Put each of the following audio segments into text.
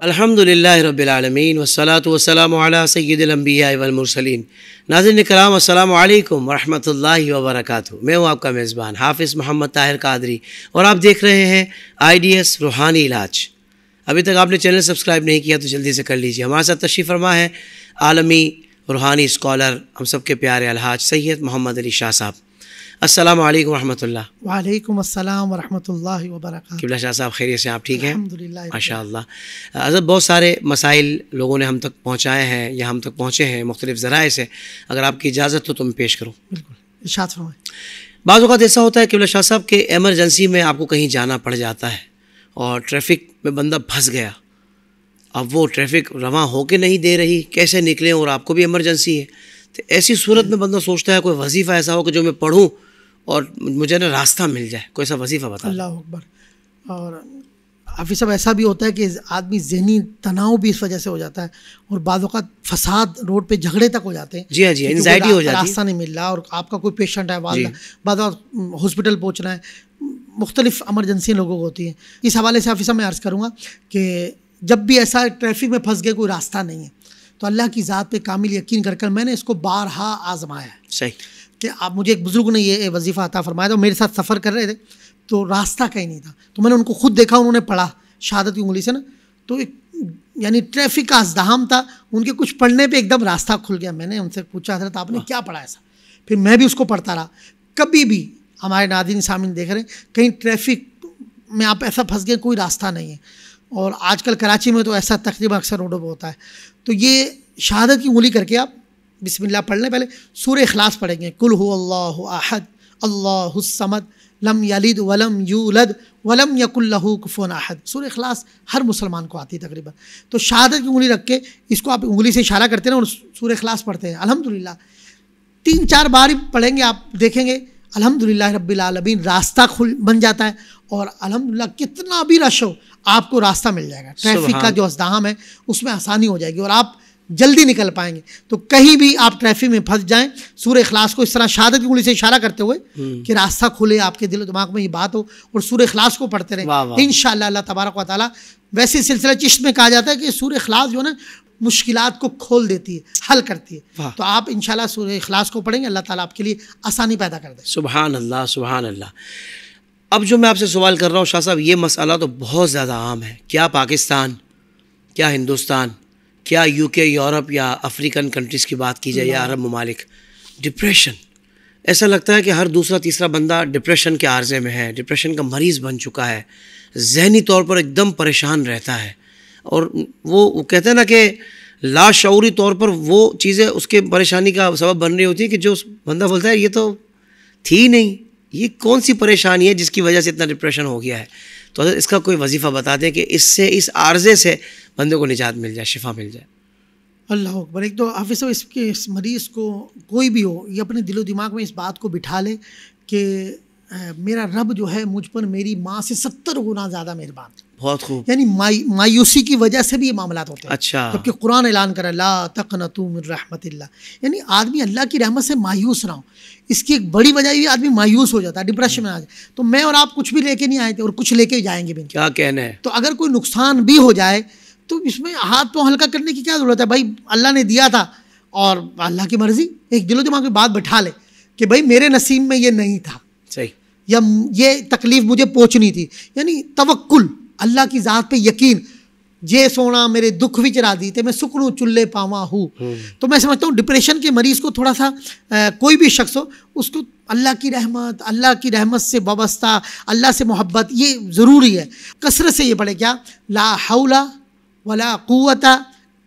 अल्हम्दुलिल्लाहि रब्बिल आलमीन वस्सलातु वस्सलामु अला सय्यिदिल अंबिया वल मुरसलीन। नाज़रीन किराम अस्सलामु अलैकुम वरहमतुल्लाहि व बरकातुहू। मैं हूँ आपका मेज़बान हाफ़िज़ मोहम्मद ताहिर कादरी और आप देख रहे हैं IDS रूहानी इलाज। अभी तक आपने चैनल सब्सक्राइब नहीं किया तो जल्दी से कर लीजिए। हमारे साथ तशरीफ़ फरमा है आलमी रूहानी स्कॉलर हम सबके प्यारे अलहाज सैयद मोहम्मद अली शाह साहब। अस्सलामु अलैकुम रहमतुल्लाह। वालेकुम अस्सलाम वरहमतुल्लाहि वबरकातुहू। किबला शाह साहब खैरियत से आप ठीक हैं? अल्हम्दुलिल्लाह माशाअल्लाह। हज़रत बहुत सारे मसाइल लोगों ने हम तक पहुँचाए हैं या हम तक पहुँचे हैं मुख्तलिफ़ ज़राए से। अगर आपकी इजाज़त हो तो मैं पेश करूँ। बिल्कुल इरशाद फरमाएं। बाज़ औक़ात ऐसा होता है किबला शाह साहब के एमरजेंसी में आपको कहीं जाना पड़ जाता है और ट्रैफिक में बंदा फंस गया। अब वो ट्रैफिक रवां होके नहीं दे रही, कैसे निकलें और आपको भी इमरजेंसी है। तो ऐसी सूरत में बंदा सोचता है कोई वजीफ़ा ऐसा हो कि जो मैं पढ़ूँ और मुझे ना रास्ता मिल जाए, कोई सा वजीफ़ा बता। अल्लाह अकबर। और हाफिज़ साहब ऐसा भी होता है कि आदमी ज़हनी तनाव भी इस वजह से हो जाता है और बाज़ औक़ात फसाद रोड पे झगड़े तक हो जाते हैं। जी हाँ, जी एंजाइटी हो जाती है, रास्ता नहीं मिल रहा और आपका कोई पेशेंट है, बाद हॉस्पिटल पहुँचना है, मुख्तलिफ़ एमरजेंसी लोगों को होती है। इस हवाले से हाफिज़ साहब मैं अर्ज़ करूँगा कि जब भी ऐसा ट्रैफिक में फंस गए, कोई रास्ता नहीं है, तो अल्लाह की ज़ात पे कामिल यकीन कर मैंने इसको बारहा आज़माया है। सही कि आप मुझे एक बुज़ुर्ग ने ये वजीफ़ा अता फरमाया था, मेरे साथ सफ़र कर रहे थे तो रास्ता कहीं नहीं था, तो मैंने उनको खुद देखा, उन्होंने पढ़ा शहादत की उंगली से ना, तो एक यानी ट्रैफिक का अज़्दाहाम था, उनके कुछ पढ़ने पे एकदम रास्ता खुल गया। मैंने उनसे पूछा हज़रत आपने क्या पढ़ा ऐसा, फिर मैं भी उसको पढ़ता रहा। कभी भी हमारे नाज़रीन सामीन देख रहे हैं कहीं ट्रैफिक में आप ऐसा फंस गए कोई रास्ता नहीं है, और आजकल कराची में तो ऐसा तकरीबन अक्सर रोडों पर होता है, तो ये शहादत की उंगली करके आप बिस्मिल्लाह पढ़ लें। पहले सूरह इखलास पढ़ेंगे, कुल हुवल्लाहु अहद अल्लाहुस समद लम यलिद वलम यूलद वलम यकुल लहू कुफुवन अहद। सूरह इखलास हर मुसलमान को आती है तकरीबन, तो शहादत की उंगली रख के इसको आप उंगली से इशारा करते हैं और सूरह इखलास पढ़ते हैं। अल्हम्दुलिल्लाह 3-4 बार ही पढ़ेंगे, आप देखेंगे अल्हम्दुलिल्लाह रब्बिल आलमीन रास्ता बन जाता है, और अल्हम्दुलिल्लाह कितना भी रश हो आपको रास्ता मिल जाएगा। ट्रैफिक का जो अज़्दाहाम है उसमें आसानी हो जाएगी और आप जल्दी निकल पाएंगे। तो कहीं भी आप ट्रैफिक में फंस जाएं, सूरह इखलास को इस तरह शहादत की उंगली से इशारा करते हुए कि रास्ता खुले, आपके दिल दिमाग में ये बात हो, और सूरह इखलास को पढ़ते रहें इंशाअल्लाह अल्लाह तबारक व तआला। वैसे सिलसिला चिश्त में कहा जाता है कि सूरह इखलास जो है ना मुश्किलात को खोल देती है, हल करती है। तो आप इंशाअल्लाह सूरह इखलास को पढ़ेंगे, अल्लाह ताला आपके लिए आसानी पैदा कर दे। सुभान अल्लाह, सुभान अल्लाह। अब जो मैं आपसे सवाल कर रहा हूँ शाह साहब, ये मसला तो बहुत ज़्यादा आम है। क्या पाकिस्तान, क्या हिंदुस्तान, क्या UK, यूरोप या अफ्रीकन कंट्रीज़ की बात की जाए या अरब ममालिक, डिप्रेशन, ऐसा लगता है कि हर दूसरा तीसरा बंदा डिप्रेशन के आर्जे में है, डिप्रेशन का मरीज़ बन चुका है, ज़हनी तौर पर एकदम परेशान रहता है। और वो कहते हैं ना कि लाशऊरी तौर पर वो चीज़ें उसके परेशानी का सबब बन रही होती है कि जो बंदा बोलता है ये तो थी नहीं, ये कौन सी परेशानी है जिसकी वजह से इतना डिप्रेशन हो गया है। तो इसका कोई वजीफ़ा बता दें कि इससे, इस आर्जे से बंदे को निजात मिल जाए, शिफा मिल जाए। अल्लाह अकबर। एक तो हाफिज़ साहब इसके इस मरीज़ को कोई भी हो, ये अपने दिलो दिमाग में इस बात को बिठा ले कि मेरा रब जो है मुझ पर मेरी माँ से 70 गुना ज़्यादा मेहरबान। बहुत खूब। यानी मायूसी की वजह से भी ये मामलात होते हैं। अच्छा। जबकि कुरान ऐलान कर ला तक़नतू मिन रहमतिल्लाह, यानी आदमी अल्लाह की रहमत से मायूस ना हो। इसकी एक बड़ी वजह ये आदमी मायूस हो जाता है, डिप्रेशन में आ जाए। तो मैं और आप कुछ भी लेके नहीं आए थे और कुछ लेके जाएंगे भी। क्या कहना है। तो अगर कोई नुकसान भी हो जाए तो इसमें हाथ पाँव हल्का करने की क्या ज़रूरत है। भाई अल्लाह ने दिया था और अल्लाह की मर्ज़ी, एक दिलो दिमाग में बात बैठा ले कि भाई मेरे नसीब में ये नहीं था, सही, या ये तकलीफ़ मुझे पहुँचनी थी। यानी तवक्कुल, अल्लाह की ज़ात पे यकीन। जे सोना मेरे दुख विच राज़ी थे, मैं सुकनू चुल्ले पावा हूँ। तो मैं समझता हूँ डिप्रेशन के मरीज़ को थोड़ा सा कोई भी शख्स हो, उसको अल्लाह की रहमत से वाबस्ता, अल्लाह से मोहब्बत, ये ज़रूरी है। कसरत से ये पढ़े, क्या ला हौला वला कुव्वता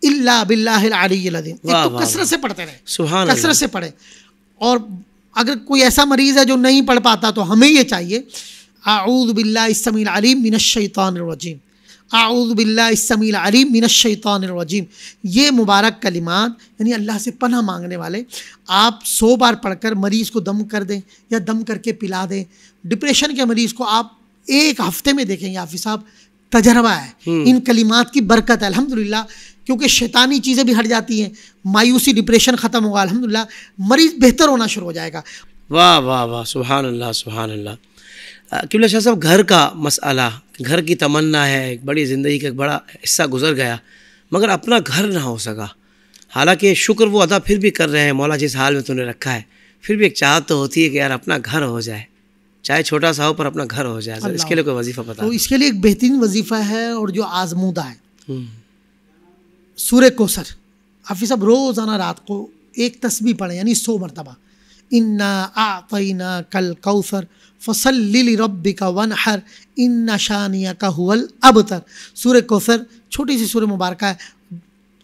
इल्ला बिल्लाहिल अलिय्यिल अज़ीम। एक तो कसरत से पढ़ते रहे, कसरत से पढ़े। और अगर कोई ऐसा मरीज़ है जो नहीं पढ़ पाता तो हमें ये चाहिए आऊज़ु बिल्लाहिस समीइल अलीम मिनश शैतानिर रजीम, आऊज़ु बिल्लाहिस समीइल अलीम मिनश शैतानिर रजीम। ये मुबारक कलिमात यानी अल्लाह से पनाह मांगने वाले आप 100 बार पढ़कर मरीज़ को दम कर दें या दम करके पिला दें। डिप्रेशन के मरीज़ को आप 1 हफ्ते में देखेंगे हाफिज़ साहब, तजर्बा है, इन कलिमात की बरकत है अल्हम्दुलिल्लाह, क्योंकि शैतानी चीज़ें भी हट जाती हैं, मायूसी डिप्रेशन ख़त्म होगा, अल्हम्दुलिल्लाह मरीज़ बेहतर होना शुरू हो जाएगा। वाह वाह वाह, सुभान अल्लाह सुभान अल्लाह। क़िबला शाह साहब, घर का मसला घर की तमन्ना है, एक बड़ी ज़िंदगी का एक बड़ा हिस्सा गुजर गया, मगर अपना घर ना हो सका। हालांकि शुक्र वो अदा फिर भी कर रहे हैं, मौला जिस हाल में तूने रखा है, फिर भी एक चाहत तो होती है कि यार अपना घर हो जाए, चाहे छोटा सा हो पर अपना घर हो जाए। इसके लिए कोई वजीफ़ा बता। तो इसके लिए एक बेहतरीन वजीफ़ा है और जो आजमूदा है, सूरह कौसर। हाफिज़ साहब रोज़ाना रात को एक तस्बीह पढ़ें, यानी 100 मरतबा, इन्ना आतैना कल कौसर फसल्लि लिरब्बिका वनहर इन्ना शानियका हुवल अबतर। सूरह कौसर छोटी सी सूरह मुबारक है।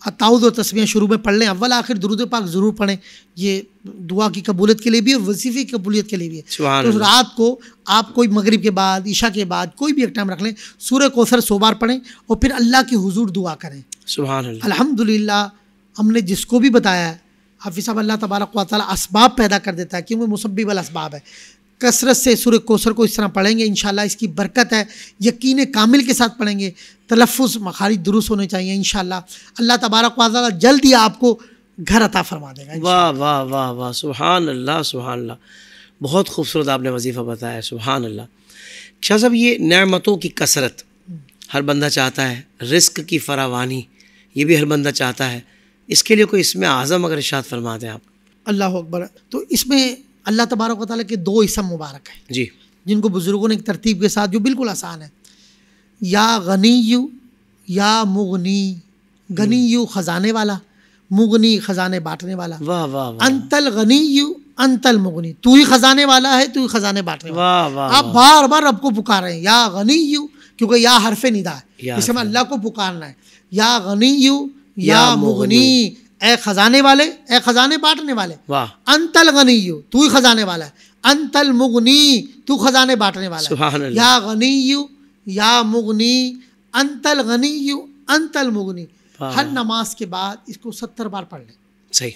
ताउद और तस्बीह शुरू में पढ़ लें, अव्वल आखिर दुरूद पाक ज़रूर पढ़ें, ये दुआ की कबूलियत के लिए भी और वजीफ़े की कबूलियत के लिए भी है। तो रात को आप कोई मगरिब के बाद, ईशा के बाद कोई भी एक टाइम रख लें, सूरह कौसर 100 बार पढ़ें और फिर अल्लाह की हुजूर दुआ करें। सुभान अल्लाह। अल्हम्दुलिल्लाह हमने जिसको भी बताया है, हाफिज़ साहब अल्लाह तबारक व तआला असबाब पैदा कर देता है, क्योंकि मुसब्बिब अल असबाब है। कसरत से सूरह कौसर को इस तरह पढ़ेंगे, इंशाअल्लाह इसकी बरकत है। यकीन कामिल के साथ पढ़ेंगे, तलफ़्फ़ुज़ मखारिज दुरुस्त होने चाहिए। इंशाअल्लाह अल्लाह तबारक व तआला जल्द ही आपको घर अता फरमा देगा। वाह वाह वाह वाह, सुभान अल्लाह सुभान अल्लाह, बहुत खूबसूरत आपने वजीफ़ा बताया, सुभान अल्लाह। शाह साहब, ये नेमतों की कसरत हर बंदा चाहता है, रिस्क की फरावानी ये भी हर बंदा चाहता है, इसके लिए कोई इसमें आज़म अगर इरशाद फरमा दें आप। अल्लाह अकबर। तो इसमें अल्लाह तबारक व तआला के 2 इसम मुबारक हैं जी, जिनको बुज़ुर्गों ने एक तरतीब के साथ, जो बिल्कुल आसान है, या गनीयु या मुगनी। गनीयु खजाने वाला, मुगनी खजाने बांटने वाला। वाह वाह वाह, अंतल गनीयु अंतल मुगनी, तू ही खजाने वाला है, तू ही खजाने बांटने वाला। वाह वाह, आप बार बार रब को पुकार रहे हैं, या गनीयु, क्योंकि या हरफे निदा है, या इसमें अल्लाह को पुकारना है। या गनीयु या मुगनी, ए खजाने वाले, ए खजाने बांटने वाले। वाह, अंतल गनीयु, तू ही खजाने वाला है, अंतल मुगनी, तू खजाने बांटने वाला सुभान है। अल्लाह। या गनीयु या मुगनी अंतल गनीयु अंतल मुगनी। हर नमाज के बाद इसको 70 बार पढ़ लें। सही,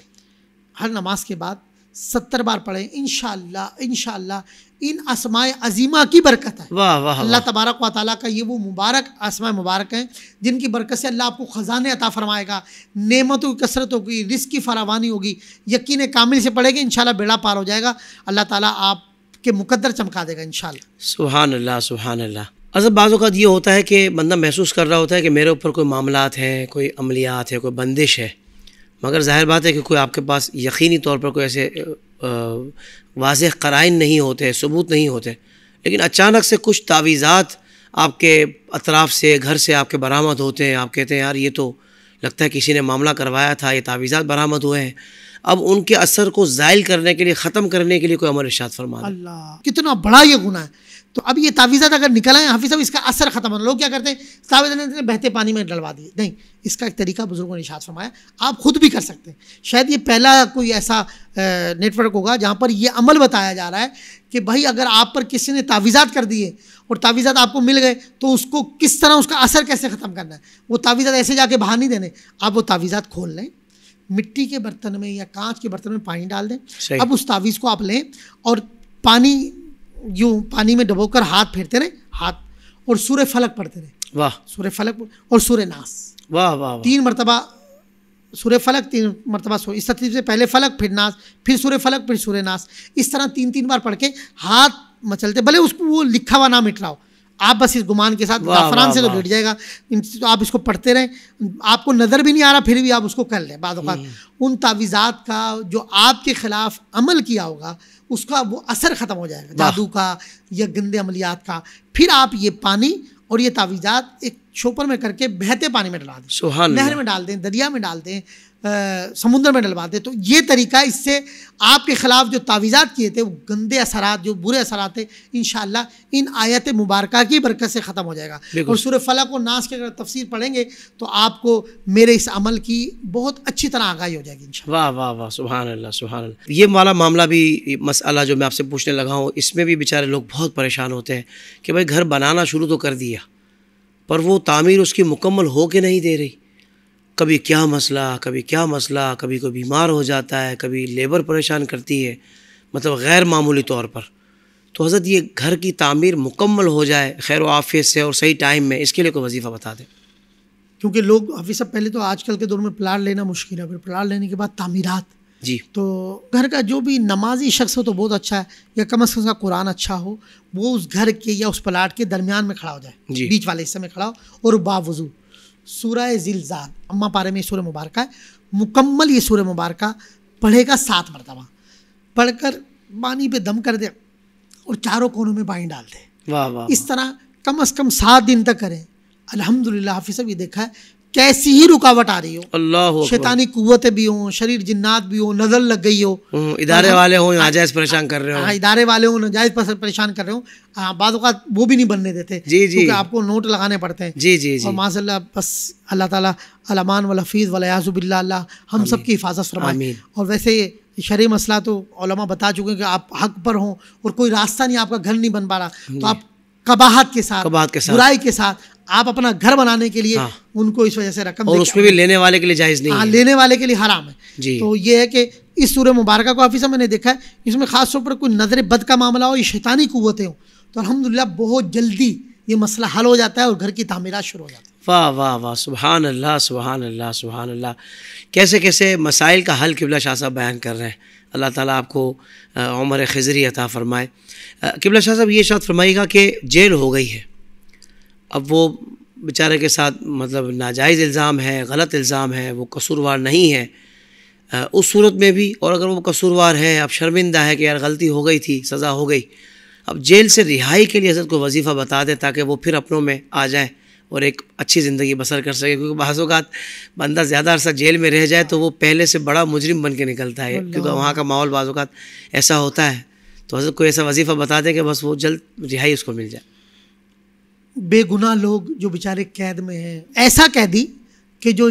हर नमाज के बाद 70 बार पढ़ें। इंशाअल्लाह इंशाअल्लाह इन अस्माए अजीमा की बरकत है। वाह वाह, अल्लाह तबारक व तआला का ये वो मुबारक अस्माए मुबारक हैं जिनकी बरकत से अल्लाह आपको ख़जाने अता फरमाएगा, नेमतों की कसरत होगी, रिज़्क़ की फरावानी होगी। यकीन कामिल से पढ़ेंगे, इंशाअल्लाह बेड़ा पार हो जाएगा। अल्लाह ताला आपके मुकद्दर चमका देगा इंशाअल्लाह। सुभान अल्लाह सुभान अल्लाह। असल बाज़ औक़ात ये होता है कि बंदा महसूस कर रहा होता है कि मेरे ऊपर कोई मामलात हैं, कोई अमलियात है, कोई बंदिश है, मगर ज़ाहिर बात है कि कोई आपके पास यकीनी तौर पर कोई ऐसे वाज़ेह क़राइन नहीं होते, सबूत नहीं होते, लेकिन अचानक से कुछ तावीज़ात आपके अतराफ़ से, घर से आपके बरामद होते हैं। आप कहते हैं यार ये तो लगता है किसी ने मामला करवाया था, ये तावीज़ात बरामद हुए हैं। अब उनके असर को ज़ाइल करने के लिए, ख़त्म करने के लिए कोई अमर इरशाद फरमा। अल्लाह, कितना बड़ा ये गुनाह है। तो अब ये तावीज़ात अगर निकल आए हाफिज़ साहब, इसका असर ख़त्म होना। लोग क्या करते हैं, तावीज़ात बहते पानी में डलवा दिए। नहीं, इसका एक तरीका बुजुर्गों ने इरशाद फरमाया, आप खुद भी कर सकते हैं। शायद ये पहला कोई ऐसा नेटवर्क होगा जहाँ पर ये अमल बताया जा रहा है कि भाई अगर आप पर किसी ने तावीज़ात कर दिए और तावीज़ात आपको मिल गए तो उसको किस तरह, उसका असर कैसे ख़त्म करना है। वो तावीज़ात ऐसे जाके बाहर नहीं देने। आप वो तावीज़ात खोल लें, मिट्टी के बर्तन में या कांच के बर्तन में पानी डाल दें। अब उस तावीज़ को आप लें और पानी यूँ पानी में डुबोकर हाथ फेरते रहे, हाथ, और सूरह फलक पढ़ते रहे। वाह, सूरह फलक और सूरह नास। वाह वाह, 3 मरतबा सूरह फलक, 3 मरतबा सूरह, इस तरतीब से पहले फलक फिर नास, फिर सूरह फलक फिर सूरह नास, इस तरह 3-3 बार पढ़ के हाथ मचलते, भले उसको वो लिखा हुआ ना मिट रहा हो, आप बस इस गुमान के साथ ज़ाफ़रान से तो मिट जाएगा। तो आप इसको पढ़ते रहें, आपको नज़र भी नहीं आ रहा फिर भी आप उसको कर लें। बाद औक़ात उन तावीज़ात का जो आपके ख़िलाफ़ अमल किया होगा उसका वो असर ख़त्म हो जाएगा, जादू का या गंदे अमलियात का। फिर आप ये पानी और ये तावीज़ात एक छोपर में करके बहते पानी में डला दें, नहर में डाल दें, दरिया में डाल दें, समुद्र में डलवा दें। तो ये तरीका, इससे आपके ख़िलाफ़ जो तावीज़ात किए थे वो गंदे असरात, जो बुरे असरात थे, इंशाअल्लाह इन आयत मुबारका की बरकत से ख़त्म हो जाएगा। और सूरह फलक और नास की अगर तफसीर पढ़ेंगे तो आपको मेरे इस अमल की बहुत अच्छी तरह आगाही हो जाएगी इंशाअल्लाह। वाह वाह वाह, सुभान अल्लाह सुभान अल्लाह। ये वाला मामला भी, मसला जो मैं आपसे पूछने लगा हूँ, इसमें भी बेचारे लोग बहुत परेशान होते हैं कि भाई घर बनाना शुरू तो कर दिया पर वो तामीर उसकी मुकम्मल हो के नहीं दे रही। कभी क्या मसला, कभी क्या मसला, कभी कोई बीमार हो जाता है, कभी लेबर परेशान करती है, मतलब गैर मामूली तौर पर। तो हज़रत ये घर की तामीर मुकम्मल हो जाए खैर व आफ़ियत से और सही टाइम में, इसके लिए कोई वजीफ़ा बता दें। क्योंकि लोग हाफिज़ साहब पहले तो आजकल के दौर में प्लाट लेना मुश्किल है, फिर प्लाट लेने के बाद तामीरात, जी। तो घर का जो भी नमाजी शख्स हो तो बहुत अच्छा है, या कम से कम उसका कुरान अच्छा हो, वो उस घर के या उस प्लाट के दरमियान में खड़ा हो जाए, बीच वाले हिस्से में खड़ा हो, और बावजू सूरह ज़िलज़ाल अम्मा पारे में सूरह मुबारक है, मुकम्मल ये सूरह मुबारक पढ़ेगा 7 मरतबा, पढ़कर पानी पे दम कर दे और चारों कोनों में पानी डाल दे। वाह वाह। इस तरह कम से कम 7 दिन तक करें। अल्हम्दुलिल्लाह हाफिज़ साहब, ये देखा है कैसी ही रुकावट आ रही हो, अल्लाह, शैतानी कुव्वतें भी हों, शरीर जिन्नात भी हो, नज़र लग गई हो, इदारे वाले हो नाजायज़ परेशान कर रहे हो, हाँ इदारे वाले हो नाजायज़ परेशान कर रहे हो, बाद औक़ात वो भी नहीं बनने देते, जी जी, क्योंकि आपको नोट लगाने पड़ते हैं। जी जी जी। और माशाअल्लाह बस अल्लाह ताला अल-अमान वल हफ़ीज़ वल याज़ु बिल्लाह, अल्लाह हम सब की हिफाजत फरमाए। और वैसे शरई मसला तो उलमा बता चुके हैं कि आप हक पर हों और कोई रास्ता नहीं, आपका घर नहीं बन पा रहा, तो आप कबाहत के साथ बुराई के साथ आप अपना घर बनाने के लिए उनको इस वजह से रकम, और उसमें भी लेने वाले के लिए जायज़ नहीं है, लेने वाले के लिए हराम है जी। तो ये है कि इस सूरह मुबारक को हाफिज़ मैंने देखा है, इसमें ख़ास तौर पर कोई नज़र बद का मामला हो, ये शैतानी कुव्वतें हो, तो अल्हम्दुलिल्लाह बहुत जल्दी ये मसला हल हो जाता है और घर की तामीरात शुरू हो जाती है। वाह वाह वाह, सुभान अल्लाह सुभान अल्लाह सुभान अल्लाह। कैसे कैसे मसाइल का हल क़िबला शाह साहब बयान कर रहे हैं। अल्लाह ताला आपको उम्र खिज़री अता फ़रमाए। क़िबला शाह साहब ये शायद फरमाइएगा कि जेल हो गई है, अब वो बेचारे के साथ मतलब नाजायज़ इल्ज़ाम है, गलत इल्ज़ाम है, वो कसूरवार नहीं है, उस सूरत में भी, और अगर वो कसूरवार है, अब शर्मिंदा है कि यार गलती हो गई थी, सज़ा हो गई, अब जेल से रिहाई के लिए हज़रत को वजीफ़ा बता दें ताकि वो फिर अपनों में आ जाए और एक अच्छी ज़िंदगी बसर कर सके, क्योंकि बाज़ औक़ात बंदा ज़्यादा अरसा जेल में रह जाए तो वो पहले से बड़ा मुजरिम बन के निकलता है, क्योंकि वहाँ का माहौल बाज़ औक़ात ऐसा होता है। तो हज़रत को ऐसा वजीफ़ा बता दें कि बस वो जल्द रिहाई उसको मिल जाए। बेगुनाह लोग जो बेचारे कैद में हैं, ऐसा कैदी कि जो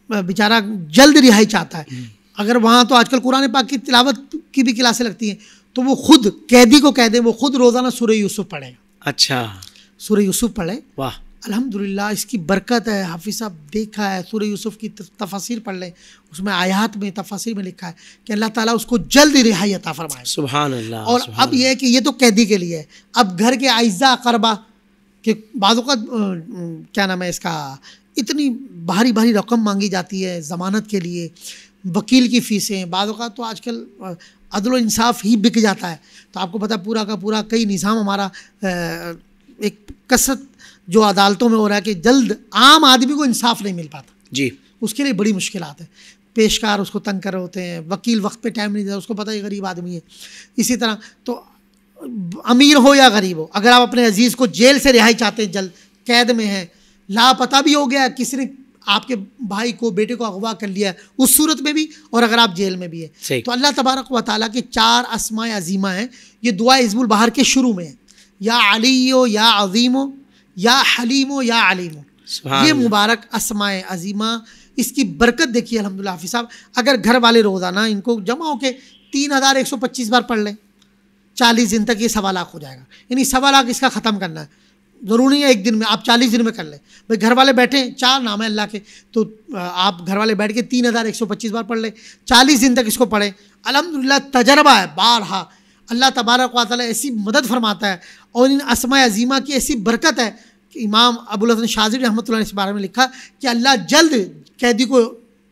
बेचारा जल्द रिहाई चाहता है, अगर वहाँ तो आजकल कुरान पाक की तिलावत की भी क्लासें लगती हैं, तो वो खुद कैदी को कह दे वो खुद रोज़ाना सूरह यूसुफ पढ़ेगा। अच्छा, सूरह यूसुफ पढ़े। वाह, अल्हम्दुलिल्लाह इसकी बरकत है। हाफिज़ साहब देखा है, सूरह यूसुफ की तफसीर पढ़ लें, उसमें आयात में तफसीर में लिखा है कि अल्लाह ताला उसको जल्द रिहाई अता फरमाए। सुभान अल्लाह। और अब यह है कि ये तो कैदी के लिए है, अब घर के आइज़ा अक़रबा कि बाज़ औक़ात क्या नाम है इसका, इतनी भारी भारी रकम मांगी जाती है ज़मानत के लिए, वकील की फ़ीसें, बाज़ औक़ात तो आजकल अदल इंसाफ ही बिक जाता है। तो आपको पता पूरा का पूरा कई निज़ाम हमारा एक कसरत जो अदालतों में हो रहा है कि जल्द आम आदमी को इंसाफ नहीं मिल पाता जी, उसके लिए बड़ी मुश्किलात है। पेशकार उसको तंग कर रहे होते हैं, वकील वक्त पे टाइम नहीं देता, उसको पता है गरीब आदमी है। इसी तरह तो अमीर हो या गरीब हो, अगर आप अपने अजीज़ को जेल से रिहाई चाहते हैं, जल्द कैद में है, लापता भी हो गया, किसी ने आपके भाई को बेटे को अगवा कर लिया, उस सूरत में भी, और अगर आप जेल में भी है, तो अल्लाह तबारक व तआला के 4 अस्माए अजीमा हैं। ये दुआ हिज़्बुल बहार के शुरू में है, या अलीयो या अज़ीमो या हलीमो या अलीमो, ये मुबारक अस्माए अजीमा, इसकी बरकत देखिए अल्हम्दुलिल्लाह। हाफिज़ साहब अगर घर वाले रोज़ाना इनको जमा होकर 3125 बार पढ़ लें, 40 दिन तक ये 1.25 लाख हो जाएगा। यानी 1.25 लाख इसका ख़त्म करना है, ज़रूरी है एक दिन में, आप 40 दिन में कर लें। भाई घर वाले बैठे, 4 नाम है अल्लाह के, तो आप घर वाले बैठ के 3125 बार पढ़ लें, 40 दिन तक इसको पढ़ें। अल्हम्दुलिल्लाह तजर्बा है, बारहा अल्लाह तबारक व तआला ऐसी मदद फरमाता है और इन अस्माए अजीमा की ऐसी बरकत है कि इमाम अबुल हसन शाज़िली रहमतुल्लाह ने इस बारे में लिखा कि अल्लाह जल्द कैदी को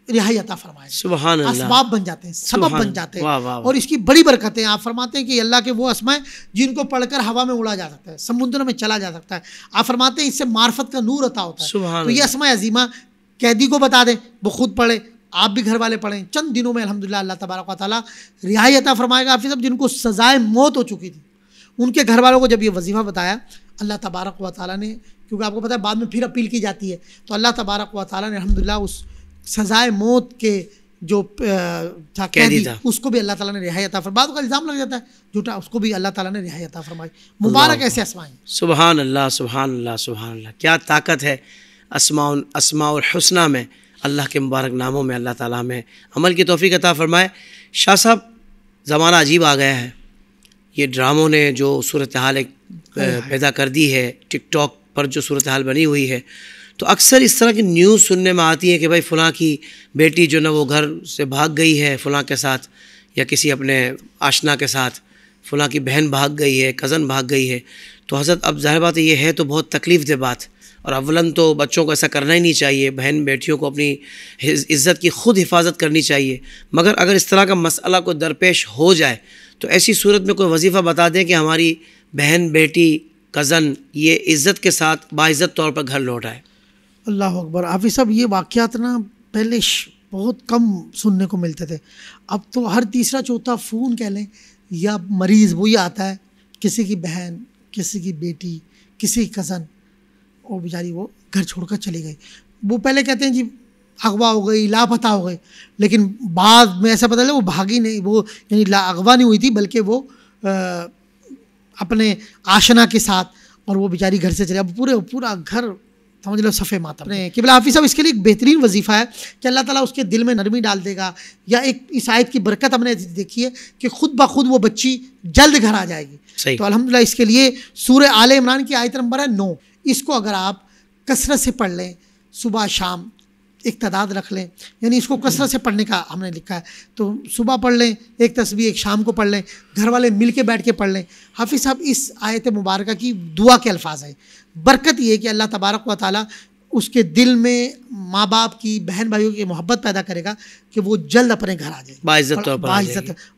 रिहाई अता फरमाए। सुभान अल्लाह, असबाब बन जाते हैं, सबब बन जाते हैं। वाह वाह, और इसकी बड़ी बरकत है। आप फरमाते हैं कि अल्लाह के वो अस्मा है जिनको पढ़कर हवा में उड़ा जा सकता है, समुद्र में चला जा सकता है। आप फरमाते हैं इससे मार्फत का नूर अता होता है। तो ये अस्मा अजीमा कैदी को बता दें, वो खुद पढ़े, आप भी घर वाले पढ़ें, चंद दिनों में अल्हम्दुलिल्लाह अल्लाह तबारक व तआला रिहाई अता फरमाएगा। हाफिज़ साहब जिनको सज़ाए मौत हो चुकी थी, उनके घर वालों को जब ये वजीफ़ा बताया अल्लाह तबारक व तआला ने, क्योंकि आपको पता है बाद में फिर अपील की जाती है, तो अल्लाह तबारक व तआला ने अल्हम्दुलिल्लाह उस सज़ाए मौत के जो था कैदी था, उसको भी अल्लाह ताला ने रिहाई अता फरमाई। बाद का इल्ज़ाम लग जाता है झूठा, उसको भी अल्लाह ताला ने रिहाई अता फरमाई। मुबारक ऐसे अस्मा हैं। सुभान अल्लाह सुभान अल्लाह सुभान अल्लाह, क्या ताकत है अस्माउल हुस्ना में, अल्लाह के मुबारक नामों में। अल्लाह ताला हमें अमल की तौफीक अता फरमाए। शाह साहब ज़माना अजीब आ गया है, ये ड्रामों ने जो सूरत हाल एक पैदा कर दी है, टिकटॉक पर जो सूरत हाल बनी हुई है, तो अक्सर इस तरह की न्यूज़ सुनने में आती है कि भाई फ़लाँ की बेटी जो ना वो घर से भाग गई है फ़लाँ के साथ या किसी अपने आशना के साथ, फ़लाँ की बहन भाग गई है, कज़न भाग गई है, तो हज़रत अब ज़ाहिर बात ये है तो बहुत तकलीफ़ दे बात, और अव्वलन तो बच्चों को ऐसा करना ही नहीं चाहिए, बहन बेटियों को अपनी इज़्ज़त की ख़ुद हिफाजत करनी चाहिए। मगर अगर इस तरह का मसला को दरपेश हो जाए तो ऐसी सूरत में कोई वजीफ़ा बता दें कि हमारी बहन बेटी कज़न ये इज़्ज़त के साथ बाइज़्ज़त तौर पर घर लौट आए। अल्लाह अकबर। हाफिज़ साहब ये वाक़यात ना पहले बहुत कम सुनने को मिलते थे, अब तो हर तीसरा चौथा फ़ोन कह लें या मरीज़ वही आता है, किसी की बहन, किसी की बेटी, किसी की कज़न, और बेचारी वो घर छोड़कर चली गई। वो पहले कहते हैं जी अगवा हो गई, लापता हो गई, लेकिन बाद में ऐसा पता चला वो भागी नहीं, वो यानी अगवा नहीं हुई थी, बल्कि वो अपने आशना के साथ, और वो बेचारी घर से चले। अब पूरा घर समझ लो सफ़े मातम। अपने किबला हाफिज़ साहब इसके लिए एक बेहतरीन वजीफ़ा है कि अल्लाह ताला उसके दिल में नरमी डाल देगा, या एक इस आयत की बरकत हमने देखी है कि खुद ब खुद वो बच्ची जल्द घर आ जाएगी। तो अल्हम्दुलिल्लाह इसके लिए सूरह आले इमरान की आयत नंबर है 9, इसको अगर आप कसरत से पढ़ लें, सुबह शाम एक तादाद रख लें, यानी इसको कसरत से पढ़ने का हमने लिखा है, तो सुबह पढ़ लें एक तस्बीह, एक शाम को पढ़ लें, घर वाले मिल के बैठ के पढ़ लें। हाफिज़ साहब इस आयत मुबारक की दुआ के अल्फाज हैं, बरकत ये है कि अल्लाह तबारक व तआला उसके दिल में माँ बाप की, बहन भाइयों की मोहब्बत पैदा करेगा कि वो जल्द अपने घर आ जाए,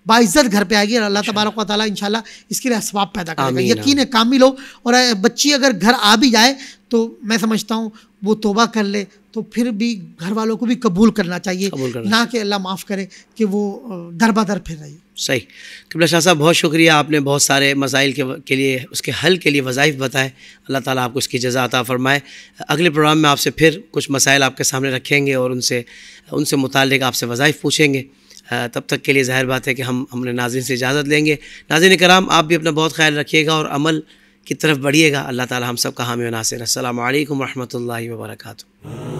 बाइज़्ज़त घर पे आएगी, और अल्लाह तबारक व तआला इंशाल्लाह इसके लिए असबाब पैदा करेगा। यकीन है कामिल हो, और बच्ची अगर घर आ भी जाए तो मैं समझता हूँ वो तौबा कर ले तो फिर भी घर वालों को भी कबूल करना चाहिए, ना कि अल्लाह माफ़ करे कि वो दर बदर फिर रही। सही। किबला शाह साहब बहुत शुक्रिया, आपने बहुत सारे मसाइल के लिए, उसके हल के लिए वज़ाइफ बताए। अल्लाह ताला आपको इसकी जज़ा अता फ़रमाए। अगले प्रोग्राम में आपसे फिर कुछ मसाइल आपके सामने रखेंगे और उनसे मुताल्लिक़ आपसे वज़ाइफ पूछेंगे। तब तक के लिए ज़ाहिर बात है कि हमने नाज़रीन से इजाज़त लेंगे। नाज़रीन कराम, आप भी अपना बहुत ख्याल रखिएगा और अमल की तरफ बढ़िएगा। अल्लाह ताला हम सब का हामी व नासिर। अस्सलामु अलैकुम व रहमतुल्लाहि व बरकातुहू।